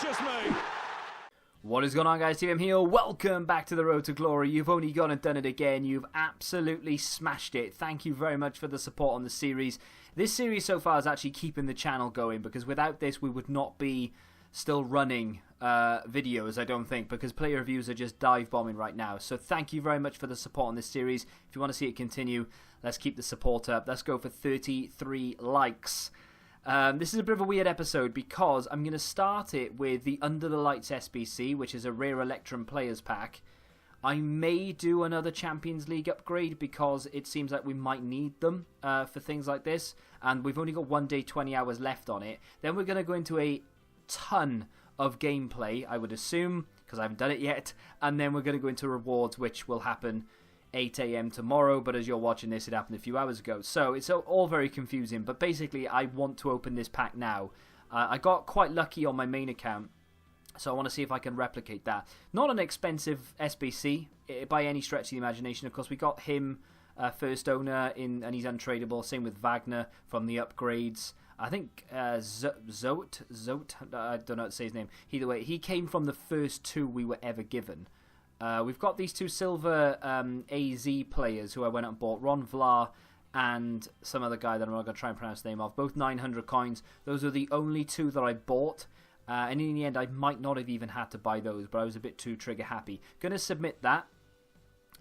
Gracious me! What is going on, guys? TM here. Welcome back to the Road to Glory. You've only gone and done it again. You've absolutely smashed it. Thank you very much for the support on the series. This series so far is actually keeping the channel going, because without this we would not be still running videos, I don't think, because player reviews are just dive bombing right now. So thank you very much for the support on this series. If you want to see it continue, let's keep the support up. Let's go for 33 likes. This is a bit of a weird episode because I'm going to start it with the Under the Lights SBC, which is a rare Electrum players pack. I may do another Champions League upgrade because it seems like we might need them for things like this, and we've only got 1 day 20 hours left on it. Then we're going to go into a ton of gameplay, I would assume, because I haven't done it yet, and then we're going to go into rewards, which will happen 8 AM tomorrow, but as you're watching this, it happened a few hours ago. So it's all very confusing, but basically I want to open this pack now. I got quite lucky on my main account, so I want to see if I can replicate that. Not an expensive SBC by any stretch of the imagination. Of course, we got him first owner and he's untradeable. Same with Wagner from the upgrades. I think Zote, I don't know how to say his name. Either way, he came from the first two we were ever given. We've got these two silver AZ players who I went out and bought, Ron Vlar and some other guy that I'm not going to try and pronounce the name of, both 900 coins. Those are the only two that I bought, and in the end I might not have even had to buy those, but I was a bit too trigger happy. Going to submit that,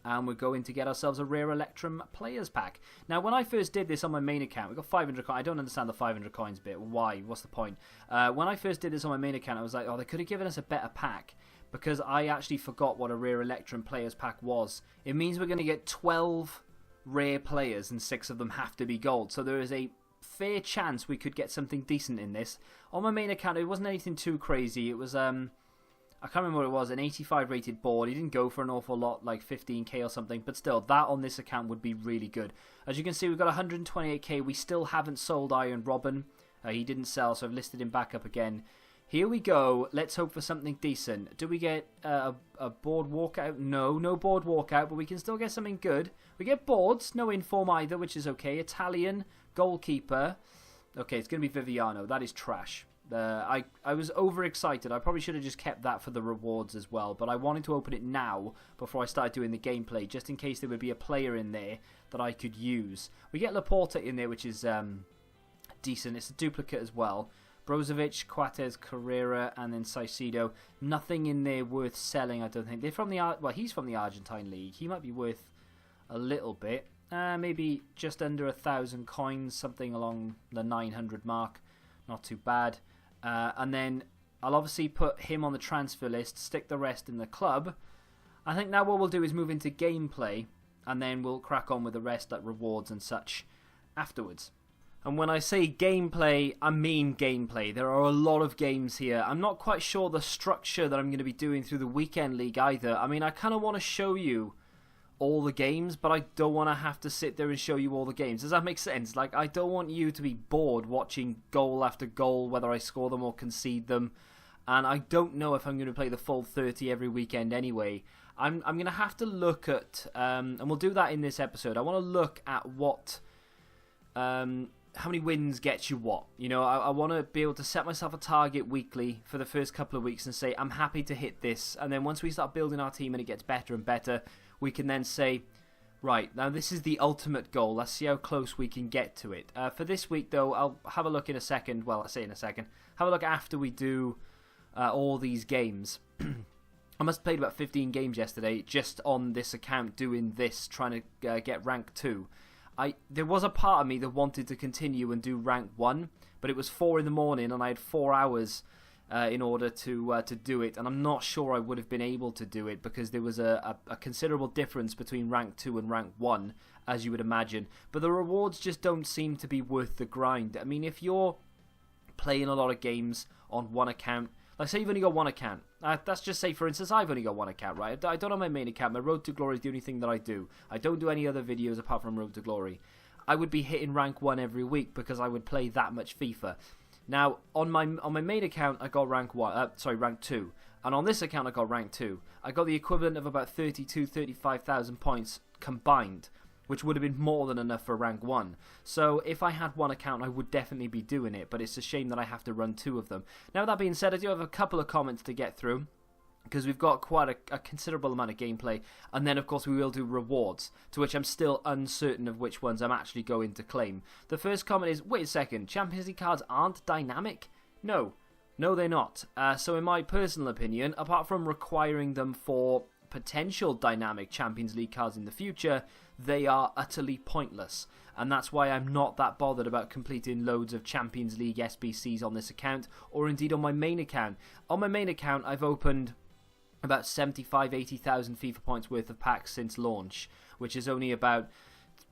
and we're going to get ourselves a rare Electrum players pack. Now, when I first did this on my main account, we got 500 coins. I don't understand the 500 coins bit. Why? What's the point? When I first did this on my main account, I was like, oh, they could have given us a better pack, because I actually forgot what a rare Electrum players pack was. It means we're going to get 12 rare players and 6 of them have to be gold. So there is a fair chance we could get something decent in this. On my main account, it wasn't anything too crazy. It was, I can't remember what it was, an 85 rated board. He didn't go for an awful lot, like 15k or something, but still, that on this account would be really good. As you can see, we've got 128k. We still haven't sold Iron Robin. He didn't sell, so I've listed him back up again. Here we go. Let's hope for something decent. Do we get a board walkout? No, no board walkout, but we can still get something good. We get boards, no inform either, which is okay. Italian, goalkeeper. Okay, it's going to be Viviano. That is trash. I was overexcited. I probably should have just kept that for the rewards as well, but I wanted to open it now before I started doing the gameplay, just in case there would be a player in there that I could use. We get Laporta in there, which is decent. It's a duplicate as well. Brozovic, Coates, Carrera, and then Caicedo. Nothing in there worth selling, I don't think. They're from the he's from the Argentine league. He might be worth a little bit. Maybe just under 1,000 coins, something along the 900 mark. Not too bad. And then I'll obviously put him on the transfer list, stick the rest in the club. I think now what we'll do is move into gameplay, and then we'll crack on with the rest, like rewards and such, afterwards. And when I say gameplay, I mean gameplay. There are a lot of games here. I'm not quite sure the structure that I'm going to be doing through the weekend league either. I mean, I kind of want to show you all the games, but I don't want to have to sit there and show you all the games. Does that make sense? Like, I don't want you to be bored watching goal after goal, whether I score them or concede them. And I don't know if I'm going to play the full 30 every weekend anyway. I'm going to have to look at, and we'll do that in this episode. I want to look at what... how many wins gets you what? You know, I want to be able to set myself a target weekly for the first couple of weeks and say, I'm happy to hit this. And then once we start building our team and it gets better and better, we can then say, right, now this is the ultimate goal. Let's see how close we can get to it. For this week, though, I'll have a look in a second. Well, I'll say in a second. Have a look after we do all these games. I must have played about 15 games yesterday just on this account doing this, trying to get rank 2. There was a part of me that wanted to continue and do rank 1, but it was 4 in the morning and I had 4 hours in order to do it, and I'm not sure I would have been able to do it because there was a considerable difference between rank 2 and rank 1, as you would imagine. But the rewards just don't seem to be worth the grind. I mean, if you're playing a lot of games on one account, like say you've only got one account, let's just say for instance I've only got one account, right? I don't have my main account. My Road to Glory is the only thing that I do. I don't do any other videos apart from Road to Glory. I would be hitting rank 1 every week because I would play that much FIFA. Now on my main account I got rank 2, and on this account I got rank 2. I got the equivalent of about 32,000-35,000 points combined. which would have been more than enough for rank 1. So if I had one account, I would definitely be doing it, but it's a shame that I have to run 2 of them. Now, that being said, I do have a couple of comments to get through, because we've got quite a considerable amount of gameplay, and then of course we will do rewards, to which I'm still uncertain of which ones I'm actually going to claim. The first comment is, wait a second, Champions League cards aren't dynamic? No, they're not. So in my personal opinion, apart from requiring them for potential dynamic Champions League cards in the future, they are utterly pointless. And that's why I'm not that bothered about completing loads of Champions League SBCs on this account, or indeed on my main account. On my main account, I've opened about 75,000-80,000 FIFA points worth of packs since launch, which is only about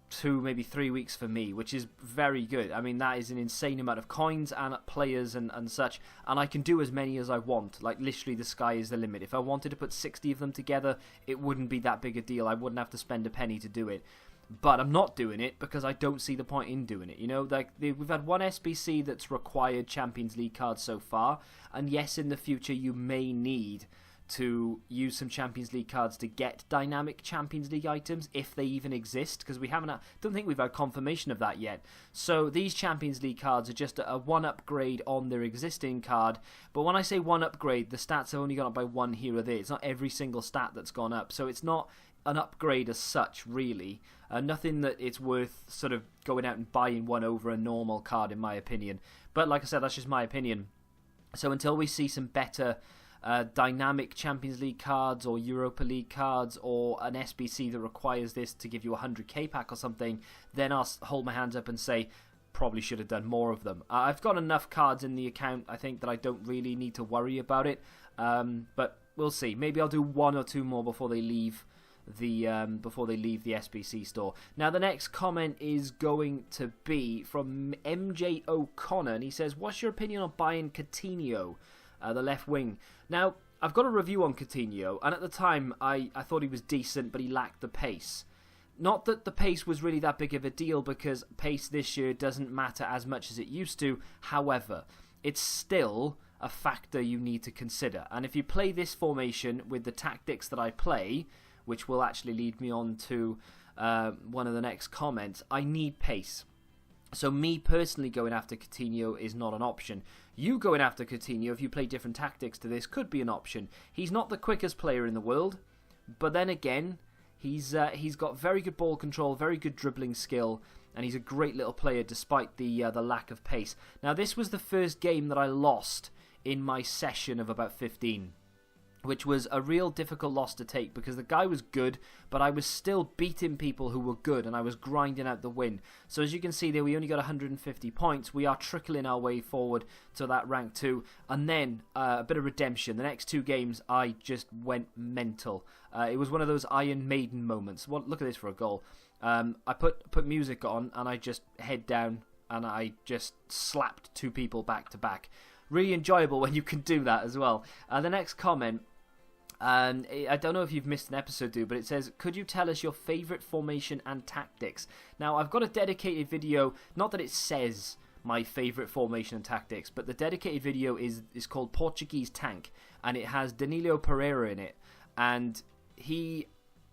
2, maybe 3 weeks for me, which is very good. I mean, that is an insane amount of coins and players and such, and I can do as many as I want. Like, literally, the sky is the limit. If I wanted to put 60 of them together, it wouldn't be that big a deal. I wouldn't have to spend a penny to do it. But I'm not doing it because I don't see the point in doing it. You know, like, we've had one SBC that's required Champions League cards so far, and yes, in the future you may need to use some Champions League cards to get dynamic Champions League items, if they even exist, because we don't think we've had confirmation of that yet. So these Champions League cards are just a one upgrade on their existing card, but when I say one upgrade, the stats have only gone up by 1 here or there. It's not every single stat that's gone up, so it's not an upgrade as such, really. Nothing that it's worth sort of going out and buying one over a normal card, in my opinion. But like I said, that's just my opinion. So until we see some better dynamic Champions League cards or Europa League cards, or an SBC that requires this to give you a 100k pack or something, then I'll hold my hands up and say probably should have done more of them. I've got enough cards in the account, I think, that I don't really need to worry about it, but we'll see. Maybe I'll do 1 or 2 more before they leave the SBC store. Now, the next comment is going to be from MJ O'Connor, and he says, what's your opinion on buying Coutinho, the left wing? Now, I've got a review on Coutinho, and at the time I thought he was decent, but he lacked the pace. Not that the pace was really that big of a deal, because pace this year doesn't matter as much as it used to. However, it's still a factor you need to consider. And if you play this formation with the tactics that I play, which will actually lead me on to one of the next comments, I need pace. So me personally going after Coutinho is not an option. You going after Coutinho, if you play different tactics to this, could be an option. He's not the quickest player in the world, but then again, he's got very good ball control, very good dribbling skill, and he's a great little player despite the lack of pace. Now, this was the first game that I lost in my session of about 15. Which was a real difficult loss to take, because the guy was good, but I was still beating people who were good, and I was grinding out the win. So as you can see there, we only got 150 points. We are trickling our way forward to that rank 2. And then a bit of redemption. The next 2 games, I just went mental. It was one of those Iron Maiden moments. Well, look at this for a goal. I put music on, and I just head down, and I just slapped 2 people back to back. Really enjoyable when you can do that as well. The next comment, and I don't know if you've missed an episode, dude, but it says, could you tell us your favourite formation and tactics? Now, I've got a dedicated video, not that it says my favourite formation and tactics, but the dedicated video is called Portuguese Tank, and it has Danilo Pereira in it, and he,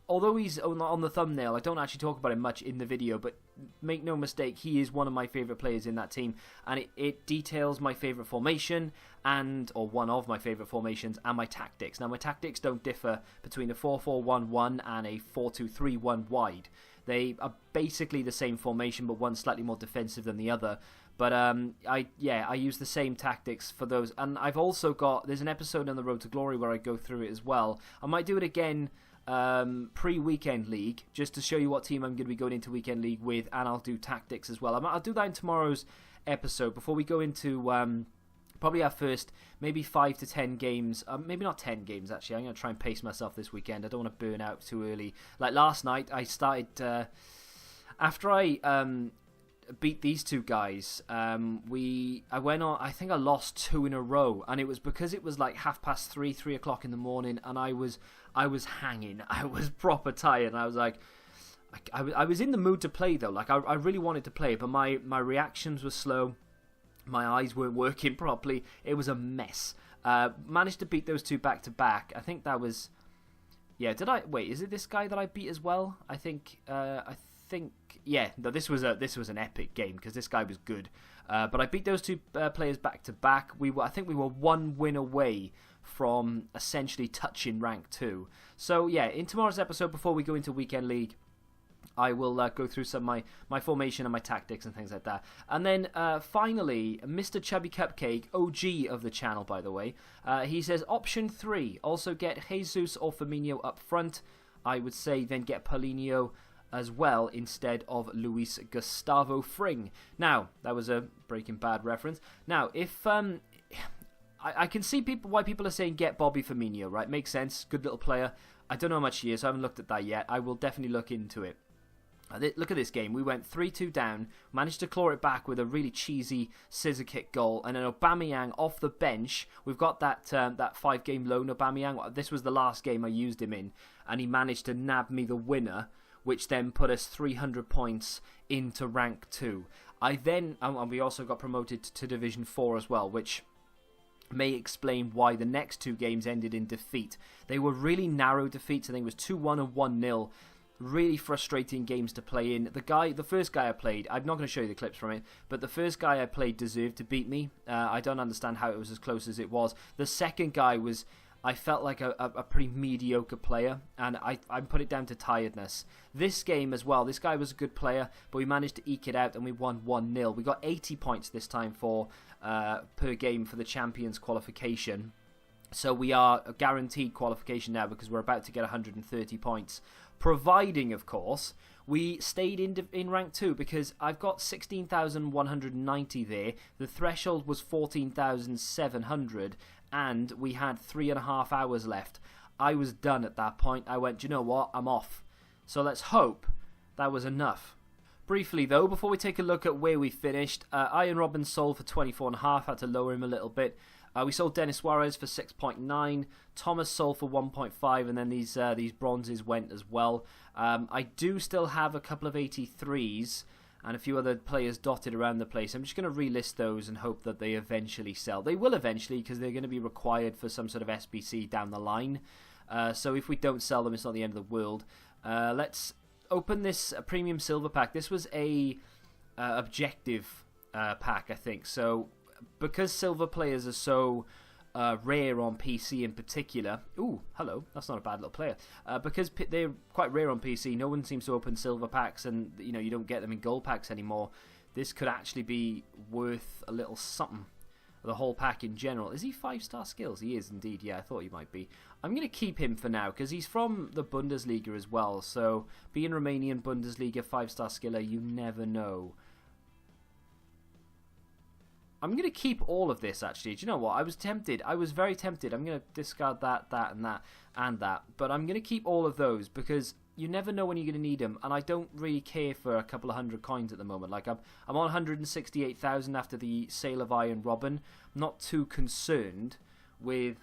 although he's on the thumbnail, I don't actually talk about him much in the video, but make no mistake, he is one of my favourite players in that team, and it details my favourite formation, or one of my favourite formations, and my tactics. Now, my tactics don't differ between a 4-4-1-1 and a 4-2-3-1 wide. They are basically the same formation, but one's slightly more defensive than the other. But I use the same tactics for those, and I've also got, there's an episode on the Road to Glory where I go through it as well. I might do it again pre-weekend league, just to show you what team I'm going to be going into weekend league with, and I'll do tactics as well. I'll do that in tomorrow's episode before we go into probably our first maybe 5 to 10 games, maybe not 10 games actually. I'm going to try and pace myself this weekend. I don't want to burn out too early. Like last night, I started after I beat these 2 guys. I went on. I think I lost 2 in a row, and it was because it was like 3:30, 3 o'clock in the morning, and I was hanging. I was proper tired, and I was like, I was in the mood to play though. Like I really wanted to play, but my reactions were slow. My eyes weren't working properly. It was a mess. Managed to beat those 2 back to back. I think that was, yeah. Did I wait? Is it this guy that I beat as well? I think think, yeah, no, this was an epic game because this guy was good. But I beat those two players back to back. I think we were 1 win away from essentially touching rank 2. So yeah, in tomorrow's episode, before we go into Weekend League, I will go through some of my formation and my tactics and things like that. And then finally, Mr. Chubby Cupcake, OG of the channel, by the way, he says, option 3, also get Jesus or Firmino up front. I would say then get Paulinho as well instead of Luis Gustavo Fring. Now, that was a Breaking Bad reference. Now, if I can see why people are saying get Bobby Firmino, right? Makes sense. Good little player. I don't know how much he is. I haven't looked at that yet. I will definitely look into it. Look at this game. We went 3-2 down, managed to claw it back with a really cheesy scissor kick goal, and then Aubameyang off the bench. We've got that 5-game loan Aubameyang. This was the last game I used him in, and he managed to nab me the winner, which then put us 300 points into rank 2. And we also got promoted to Division 4 as well, which may explain why the next 2 games ended in defeat. They were really narrow defeats. I think it was 2-1 and 1-0. Really frustrating games to play in. The first guy I played, I'm not going to show you the clips from it, but the first guy I played deserved to beat me. I don't understand how it was as close as it was. The second guy was, I felt like a pretty mediocre player, and I put it down to tiredness. This game as well, this guy was a good player, but we managed to eke it out and we won 1-0. We got 80 points this time per game for the Champions qualification. So we are a guaranteed qualification now because we're about to get 130 points. Providing, of course, we stayed in rank 2 because I've got 16,190 there. The threshold was 14,700 and we had 3.5 hours left. I was done at that point. I went, do you know what? I'm off. So let's hope that was enough. Briefly though, before we take a look at where we finished, Ian Robin sold for 24.5, had to lower him a little bit. We sold Denis Suarez for 6.9, Thomas sold for 1.5, and then these bronzes went as well. I do still have a couple of 83s and a few other players dotted around the place. I'm just going to relist those and hope that they eventually sell. They will eventually because they're going to be required for some sort of SBC down the line. So if we don't sell them, it's not the end of the world. Let's open this premium silver pack. This was a objective pack, I think. So because silver players are so rare on PC in particular. Ooh, hello, that's not a bad little player. Because they're quite rare on PC, no one seems to open silver packs, and you don't get them in gold packs anymore. This could actually be worth a little something. The whole pack in general. Is he 5-star skills? He is indeed. Yeah, I thought he might be. I'm going to keep him for now because he's from the Bundesliga as well. So being Romanian Bundesliga 5-star skiller, you never know. I'm going to keep all of this, actually. Do you know what? I was tempted. I was very tempted. I'm going to discard that, and that, and that. But I'm going to keep all of those because you never know when you're going to need them. And I don't really care for a couple of 100 coins at the moment. Like, I'm on 168,000 after the sale of Iron Robin. I'm not too concerned with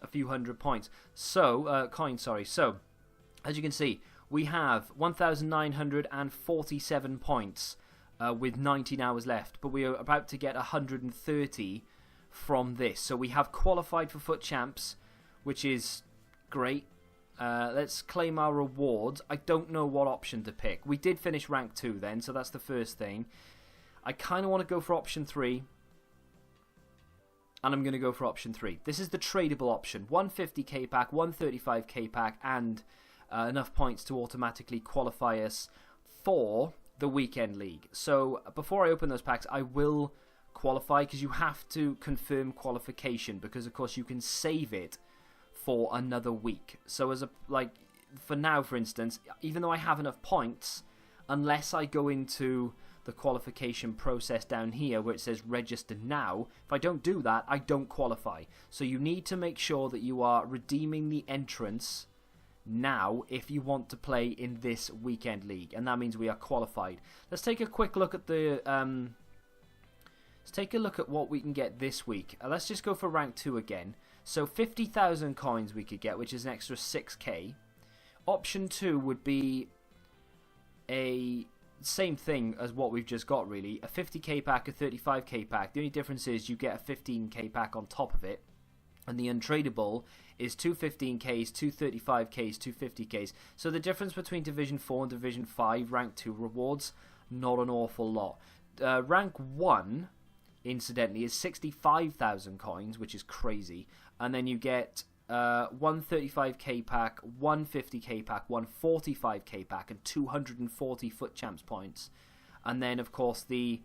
a few hundred points. So, coins, sorry. So, as you can see, we have 1,947 points. With 19 hours left, but we are about to get 130 from this. So we have qualified for Foot Champs, which is great. Let's claim our rewards. I don't know what option to pick. We did finish rank 2 then, so that's the first thing. I kind of want to go for option 3. And I'm going to go for option 3. This is the tradable option. 150k pack, 135k pack, and enough points to automatically qualify us for the Weekend League. So before I open those packs, I will qualify because you have to confirm qualification because of course you can save it for another week. So for now, for instance, even though I have enough points, unless I go into the qualification process down here where it says register now, if I don't do that, I don't qualify. So you need to make sure that you are redeeming the entrance now if you want to play in this Weekend League, and that means we are qualified. Let's take a quick look at what we can get this week. Let's just go for rank 2 again. So 50,000 coins we could get, which is an extra 6k. Option 2 would be a same thing as what we've just got, really. A 50k pack, a 35k pack. The only difference is you get a 15k pack on top of it. And the untradeable is 215Ks, 235Ks, 250Ks. So the difference between Division 4 and Division 5 Rank 2 rewards, not an awful lot. Rank 1, incidentally, is 65,000 coins, which is crazy. And then you get 135k pack, 150k pack, 145k pack, and 240 FUT Champs points. And then, of course, the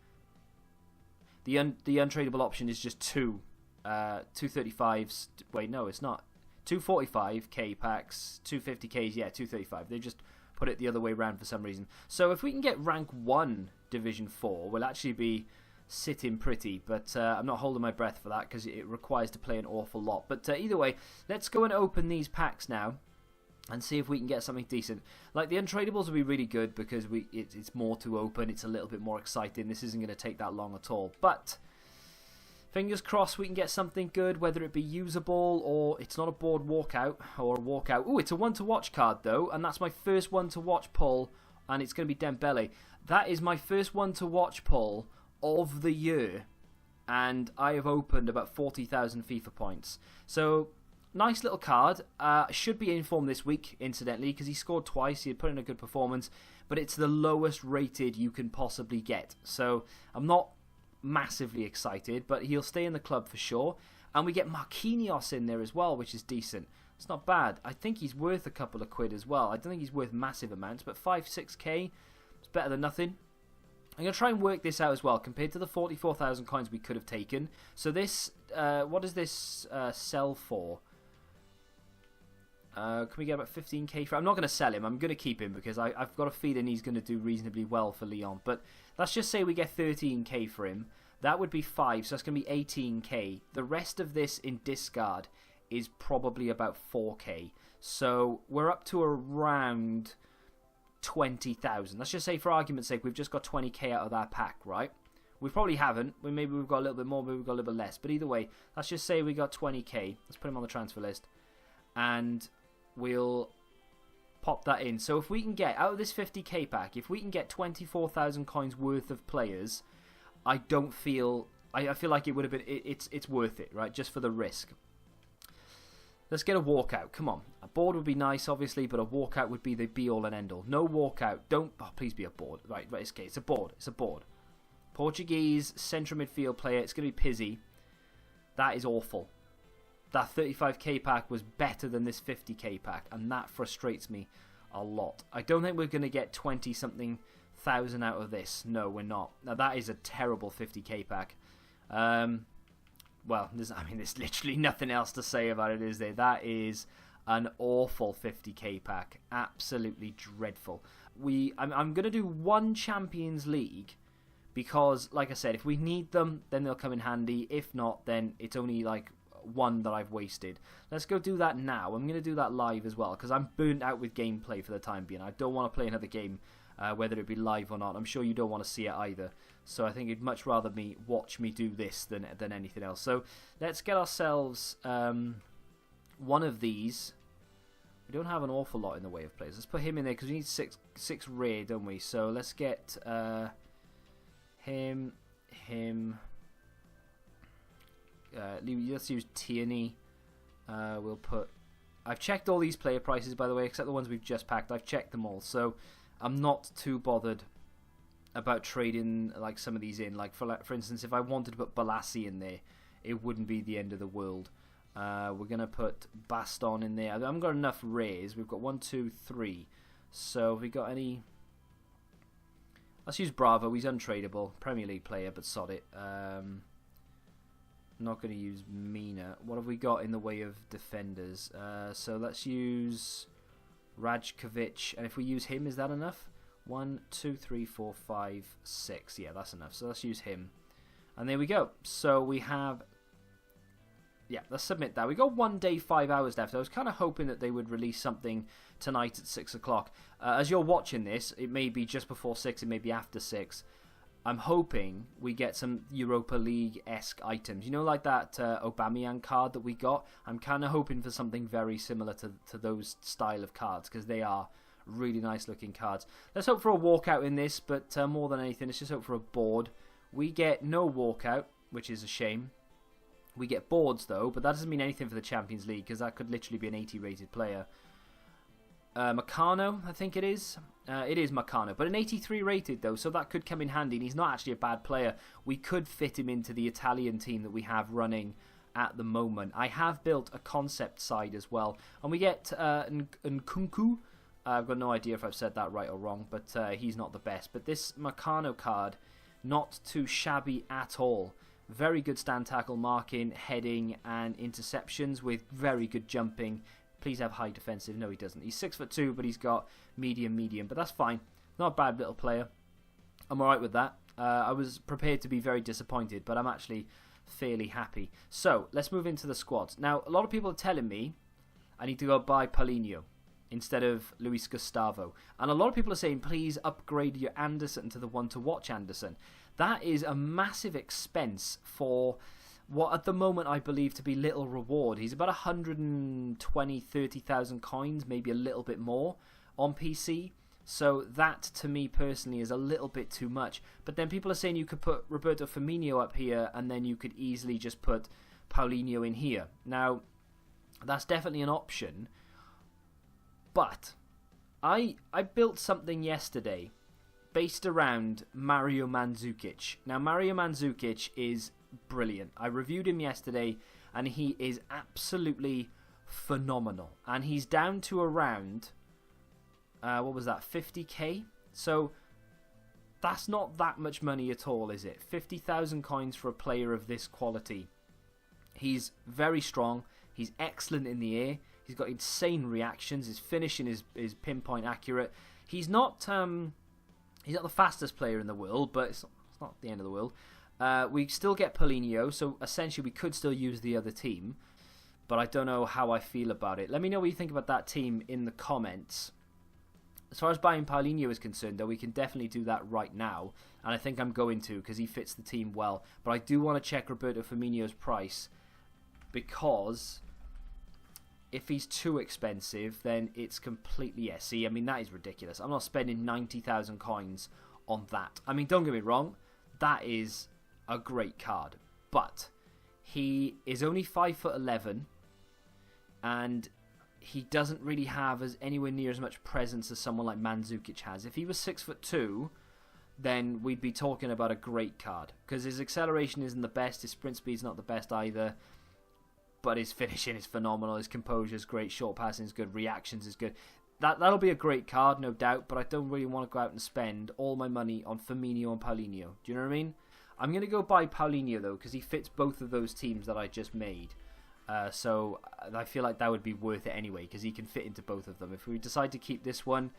untradeable option is just 235s. Wait, no, it's not. 245k packs, 250ks, yeah, 235. They just put it the other way around for some reason. So if we can get rank 1 Division 4, we'll actually be sitting pretty, but I'm not holding my breath for that because it requires to play an awful lot. But either way, let's go and open these packs now and see if we can get something decent. Like, the untradables will be really good because it's more to open, it's a little bit more exciting. This isn't going to take that long at all, but fingers crossed we can get something good, whether it be usable or it's not a board walkout or a walkout. Ooh, it's a one to watch card though, and that's my first one to watch pull, and it's going to be Dembele. That is my first one to watch pull of the year, and I have opened about 40,000 FIFA points. So, nice little card. Should be in form this week, incidentally, because he scored twice. He had put in a good performance, but it's the lowest rated you can possibly get. So, I'm not massively excited, but he'll stay in the club for sure. And we get Marquinhos in there as well, which is decent. It's not bad. I think he's worth a couple of quid as well. I don't think he's worth massive amounts, but 5-6k, it's better than nothing. I'm going to try and work this out as well, compared to the 44,000 coins we could have taken. So this, what does this sell for? Can we get about 15k for? I'm not going to sell him. I'm going to keep him because I've got a feeling he's going to do reasonably well for Lyon. But let's just say we get 13k for him. That would be 5, so that's going to be 18k. The rest of this in discard is probably about 4k. So we're up to around 20,000. Let's just say, for argument's sake, we've just got 20k out of that pack, right? We probably haven't. Maybe we've got a little bit more, maybe we've got a little bit less. But either way, let's just say we got 20k. Let's put him on the transfer list. And we'll pop that in. So if we can get, out of this 50k pack, if we can get 24,000 coins worth of players, I don't feel, I feel like it would have been, it's worth it, right? Just for the risk. Let's get a walkout. Come on. A board would be nice, obviously, but a walkout would be the be-all and end-all. No walkout. Don't... Oh, please be a board. Right, it's okay. It's a board. It's a board. Portuguese central midfield player. It's going to be Pizzi. That is awful. That 35k pack was better than this 50k pack, and that frustrates me a lot. I don't think we're going to get 20-something thousand out of this. No, we're not. Now, that is a terrible 50k pack. Well, there's literally nothing else to say about it, is there? That is an awful 50k pack. Absolutely dreadful. I'm going to do one Champions League because, like I said, if we need them, then they'll come in handy. If not, then it's only like one that I've wasted. Let's go do that now. I'm going to do that live as well because I'm burnt out with gameplay for the time being. I don't want to play another game, whether it be live or not. I'm sure you don't want to see it either. So I think you'd much rather watch me do this than anything else. So let's get ourselves one of these. We don't have an awful lot in the way of players. Let's put him in there because we need six rare, don't we? So let's get him. Let's use Tierney. We'll put... I've checked all these player prices, by the way, except the ones we've just packed. I've checked them all. So I'm not too bothered about trading like some of these in. Like for instance, if I wanted to put Balassi in there, it wouldn't be the end of the world. We're gonna put Baston in there. I haven't got enough rares. We've got 1, 2, 3. So have we got any? Let's use Bravo. He's untradeable, Premier League player, but sod it. Not going to use Mina. What have we got in the way of defenders? So let's use Rajkovic, and if we use him, is that enough? 1, 2, 3, 4, 5, 6. Yeah, that's enough. So let's use him. And there we go. So we have... Yeah, let's submit that. We got 1 day, 5 hours left. I was kind of hoping that they would release something tonight at 6 o'clock. As you're watching this, it may be just before 6, it may be after 6. I'm hoping we get some Europa League-esque items. You know, like that Aubameyang card that we got? I'm kind of hoping for something very similar to those style of cards, because they are really nice looking cards. Let's hope for a walkout in this, but more than anything, let's just hope for a board. We get no walkout, which is a shame. We get boards, though, but that doesn't mean anything for the Champions League, because that could literally be an 80-rated player. Meccano, I think it is. It is Meccano, but an 83 rated, though, so that could come in handy, and he's not actually a bad player. We could fit him into the Italian team that we have running at the moment. I have built a concept side as well, and we get Nkunku. I've got no idea if I've said that right or wrong, but he's not the best. But this Meccano card, not too shabby at all. Very good stand tackle marking, heading and interceptions with very good jumping. Please have high defensive. No, he doesn't. He's 6'2", but he's got medium, but that's fine. Not a bad little player. I'm alright with that. I was prepared to be very disappointed, but I'm actually fairly happy. So, let's move into the squads. Now, a lot of people are telling me I need to go buy Paulinho instead of Luis Gustavo. And a lot of people are saying, please upgrade your Anderson to the one to watch Anderson. That is a massive expense for what at the moment I believe to be little reward. He's about 120, 30,000 coins, maybe a little bit more on PC. So that, to me personally, is a little bit too much. But then people are saying you could put Roberto Firmino up here, and then you could easily just put Paulinho in here. Now, that's definitely an option. But I built something yesterday based around Mario Mandzukic. Now, Mario Mandzukic is brilliant. I reviewed him yesterday, and he is absolutely phenomenal. And he's down to around, what was that, 50k? So, that's not that much money at all, is it? 50,000 coins for a player of this quality. He's very strong. He's excellent in the air. He's got insane reactions. His finishing is pinpoint accurate. He's not the fastest player in the world, but it's not the end of the world. We still get Paulinho, so essentially we could still use the other team, but I don't know how I feel about it. Let me know what you think about that team in the comments. As far as buying Paulinho is concerned, though, we can definitely do that right now, and I think I'm going to because he fits the team well. But I do want to check Roberto Firmino's price, because if he's too expensive, then it's completely... Yeah, see, I mean, that is ridiculous. I'm not spending 90,000 coins on that. I mean, don't get me wrong, that is a great card. But he is only 5'11", and he doesn't really have anywhere near as much presence as someone like Mandzukic has. If he was 6'2", then we'd be talking about a great card, because his acceleration isn't the best, his sprint speed's not the best either, but his finishing is phenomenal, his composure is great, short passing is good, reactions is good. That'll be a great card, no doubt, but I don't really want to go out and spend all my money on Firmino and Paulinho. Do you know what I mean? I'm going to go buy Paulinho, though, because he fits both of those teams that I just made. So I feel like that would be worth it anyway, because he can fit into both of them. If we decide to keep this one,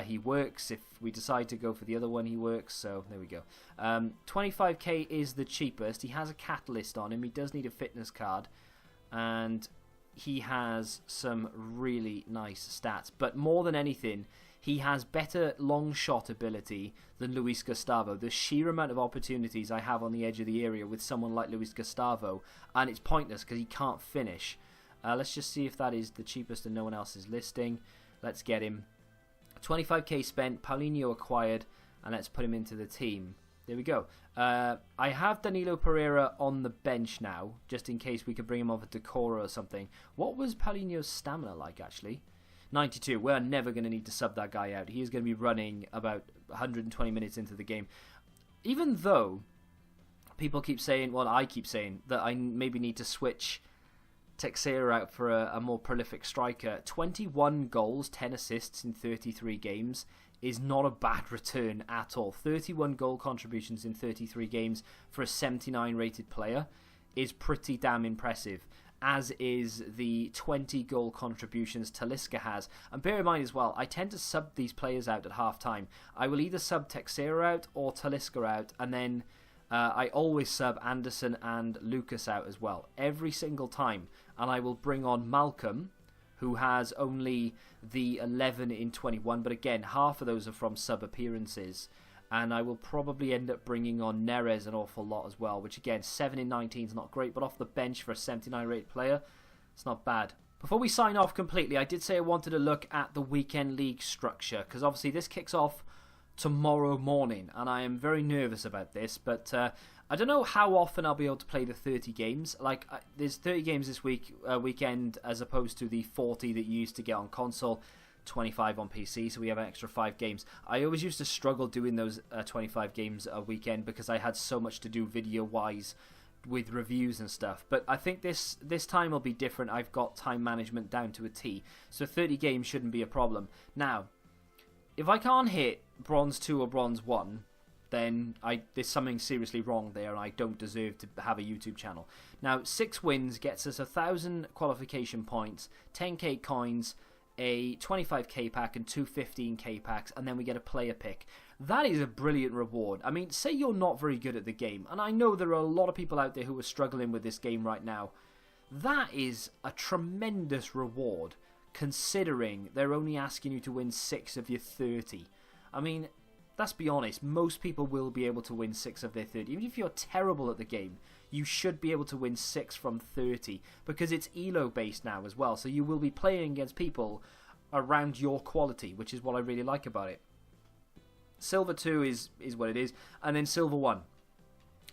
he works. If we decide to go for the other one, he works. So there we go. 25k is the cheapest. He has a catalyst on him. He does need a fitness card. And he has some really nice stats. But more than anything, he has better long shot ability than Luis Gustavo. The sheer amount of opportunities I have on the edge of the area with someone like Luis Gustavo, and it's pointless because he can't finish. Let's just see if that is the cheapest and no one else is listing. Let's get him. 25k spent, Paulinho acquired, and let's put him into the team. There we go. I have Danilo Pereira on the bench now, just in case we could bring him off a Decora or something. What was Paulinho's stamina like, actually? 92. We're never going to need to sub that guy out. He is going to be running about 120 minutes into the game. Even though people keep saying, well, I keep saying, that I maybe need to switch Teixeira out for a more prolific striker. 21 goals, 10 assists in 33 games is not a bad return at all. 31 goal contributions in 33 games for a 79 rated player is pretty damn impressive, as is the 20 goal contributions Talisca has. And bear in mind as well, I tend to sub these players out at half time. I will either sub Teixeira out or Talisca out, and then I always sub Anderson and Lucas out as well, every single time. And I will bring on Malcolm, who has only the 11 in 21, but again, half of those are from sub-appearances. And I will probably end up bringing on Neres an awful lot as well, which again, 7 in 19 is not great, but off the bench for a 79 rated player, it's not bad. Before we sign off completely, I did say I wanted to look at the weekend league structure, because obviously this kicks off tomorrow morning, and I am very nervous about this, but I don't know how often I'll be able to play the 30 games. Like, there's 30 games this weekend, as opposed to the 40 that you used to get on console, 25 on PC, so we have an extra 5 games. I always used to struggle doing those 25 games a weekend because I had so much to do video-wise with reviews and stuff. But I think this time will be different. I've got time management down to a T, so 30 games shouldn't be a problem. Now, if I can't hit Bronze 2 or Bronze 1, then there's something seriously wrong there, and I don't deserve to have a YouTube channel. Now, 6 wins gets us 1,000 qualification points, 10k coins, a 25k pack, and 2 15k packs, and then we get a player pick. That is a brilliant reward. I mean, say you're not very good at the game, and I know there are a lot of people out there who are struggling with this game right now. That is a tremendous reward, considering they're only asking you to win 6 of your 30. I mean, let's be honest, most people will be able to win 6 of their 30. Even if you're terrible at the game, you should be able to win 6 from 30, because it's ELO based now as well, so you will be playing against people around your quality, which is what I really like about it. Silver 2 is what it is, and then Silver 1.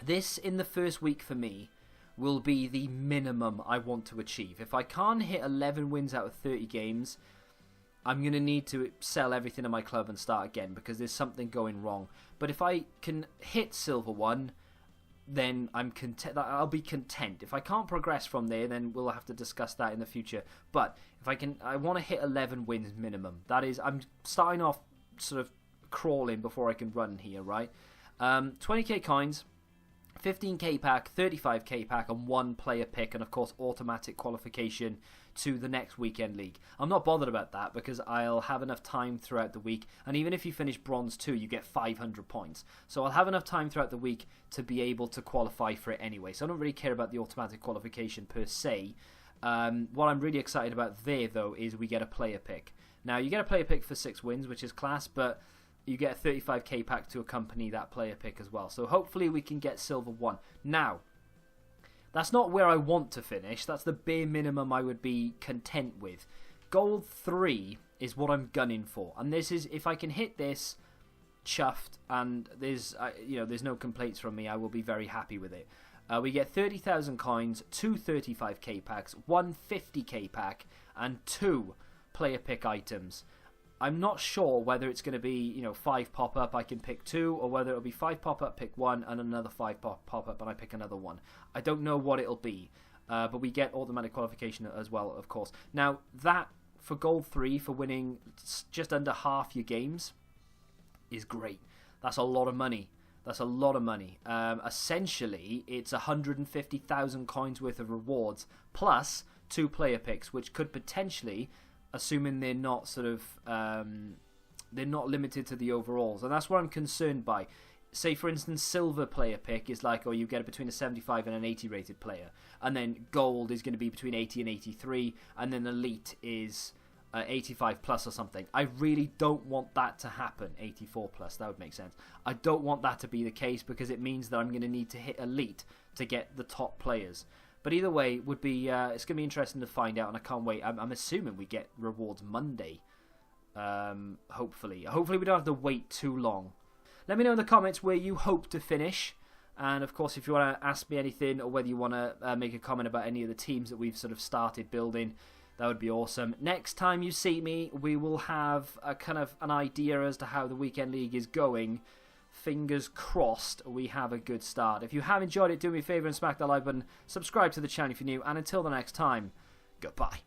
This, in the first week for me, will be the minimum I want to achieve. If I can't hit 11 wins out of 30 games, I'm going to need to sell everything in my club and start again, because there's something going wrong. But if I can hit Silver 1, then I'll be content. If I can't progress from there, then we'll have to discuss that in the future. But if I want to hit 11 wins minimum. That is, I'm starting off sort of crawling before I can run here, right? 20k coins, 15k pack, 35k pack, and 1 player pick, and of course automatic qualification to the next weekend league. I'm not bothered about that because I'll have enough time throughout the week, and even if you finish Bronze 2, you get 500 points. So I'll have enough time throughout the week to be able to qualify for it anyway. So I don't really care about the automatic qualification per se. What I'm really excited about there, though, is we get a player pick. Now, you get a player pick for 6 wins, which is class, but you get a 35k pack to accompany that player pick as well. So hopefully we can get Silver 1. Now, that's not where I want to finish. That's the bare minimum I would be content with. Gold 3 is what I'm gunning for. And this is, if I can hit this, chuffed, and there's no complaints from me, I will be very happy with it. We get 30,000 coins, 2 35k packs, 1 50k pack, and 2 player pick items. I'm not sure whether it's going to be, 5 pop-up, I can pick 2, or whether it'll be 5 pop-up, pick 1, and another 5 pop-up, and I pick another 1. I don't know what it'll be, but we get automatic qualification as well, of course. Now, that, for Gold 3, for winning just under half your games, is great. That's a lot of money. That's a lot of money. Essentially, it's 150,000 coins worth of rewards, plus 2 player picks, which could potentially, assuming they're not they're not limited to the overalls, and that's what I'm concerned by. Say, for instance, silver player pick is like, you get it between a 75 and an 80 rated player, and then gold is going to be between 80 and 83, and then elite is 85 plus or something. I really don't want that to happen. 84 plus, that would make sense. I don't want that to be the case, because it means that I'm going to need to hit elite to get the top players. But either way, would be it's going to be interesting to find out, and I can't wait. I'm assuming we get rewards Monday. Hopefully we don't have to wait too long. Let me know in the comments where you hope to finish, and of course, if you want to ask me anything, or whether you want to make a comment about any of the teams that we've sort of started building, that would be awesome. Next time you see me, we will have a kind of an idea as to how the weekend league is going. Fingers crossed we have a good start. If you have enjoyed it, do me a favour and smack that like button. Subscribe to the channel if you're new. And until the next time, goodbye.